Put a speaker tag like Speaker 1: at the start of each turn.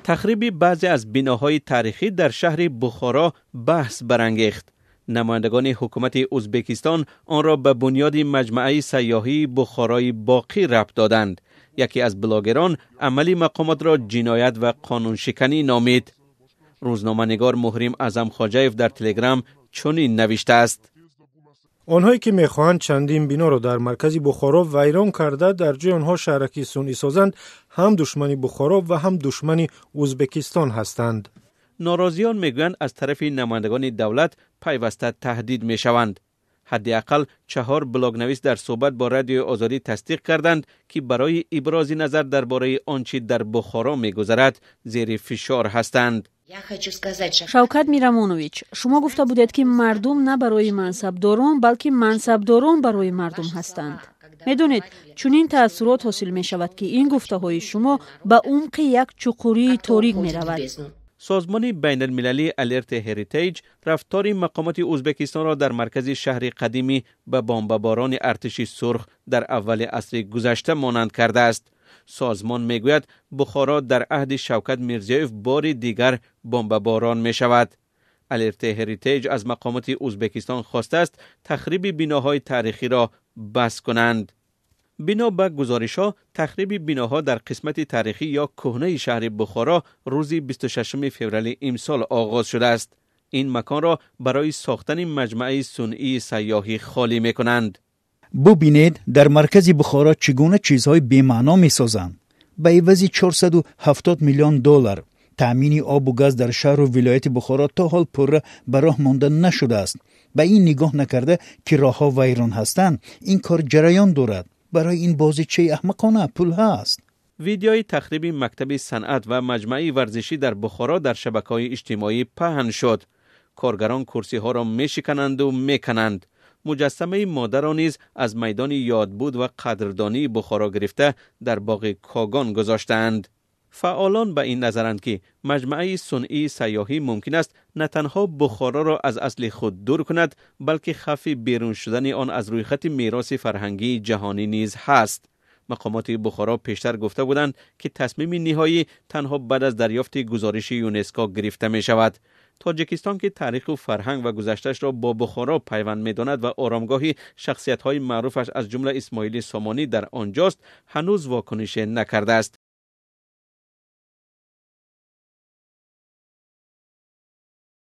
Speaker 1: تخریب بعضی از بناهای تاریخی در شهر بخارا بحث برانگیخت. نمایندگان حکومت ازبکستان آن را به بنیاد مجمع سیاحی بخارای باقی ربط دادند. یکی از بلاگران عملی مقامات را جنایت و قانون شکنی نامید. روزنامه‌نگار محرم اعظم خواجه‌یف در تلگرام چنین نوشته است:
Speaker 2: آنهایی که میخواهند چندین بنا را در مرکز بخارا ویران کرده در جای آنها شهرکی صنعی سازند، هم دشمنی بخارا و هم دشمنی ازبکستان هستند.
Speaker 1: ناراضیان میگویند از طرف نمایندگان دولت پیوسته تهدید میشوند. حداقل 4 بلاگ نویس در صحبت با رادیو آزادی تصدیق کردند که برای ابراز نظر درباره آنچه در بخارا میگذرد زیر فشار هستند.
Speaker 3: شوکت میرامونویچ، شما گفته بودید که مردم نه برای منصبداران بلکه منصبداران برای مردم هستند. میدونید چنین تأثیرات حاصل می شود که این گفته های شما به عمق یک چقوری تاریک می رود.
Speaker 1: سازمان بین المللی الرت هریتیج رفتار مقامات ازبکستان را در مرکز شهر قدیمی به بمباران ارتش سرخ در اول عصر گذشته مانند کرده است. سازمان میگوید بخارا در عهد شوکت میرزیوف بار دیگر بمباران می شود. الرت هریتیج از مقامات ازبکستان خواسته است تخریب بناهای تاریخی را بس کنند. بنا به گزارش‌ها تخریب بناها در قسمت تاریخی یا کهنه شهر بخارا روز 26 فوریه امسال آغاز شده است. این مکان را برای ساختن مجمع صنعی سیاحی خالی می‌کنند.
Speaker 4: ببینید در مرکز بخارا چگونه چیزهای بی‌معنا می‌سازند. به عوض 470 میلیون دلار تامین آب و گاز در شهر و ولایت بخارا تا حال پره به راه مانده نشده است. به این نگاه نکرده که راه‌ها ویران هستند، این کار جریان دارد. برای این بازیچه احمقانه پول هست.
Speaker 1: ویدیوی تخریب مکتب صنعت و مجمع ورزشی در بخارا در شبکه‌های اجتماعی پهن شد. کارگران کرسی ها را میشکنند و میکنند. مجسمه مادر را نیز از میدان یادبود و قدردانی بخارا گرفته در باغ کاگان گذاشتند. فعالان به این نظرند که مجمع صنعی سیاحی ممکن است نه تنها بخارا را از اصل خود دور کند بلکه خف بیرون شدن آن از روی خط میراث فرهنگی جهانی نیز هست. مقامات بخارا پیشتر گفته بودند که تصمیم نهایی تنها بعد از دریافت گزارش یونسکو گرفته می شود. تاجیکستان که تاریخ و فرهنگ و گذشته‌اش را با بخارا پیوند می‌داند و آرامگاهی شخصیت‌های معروفش از جمله اسماعیل سامانی در آنجاست، هنوز واکنش نکرده است.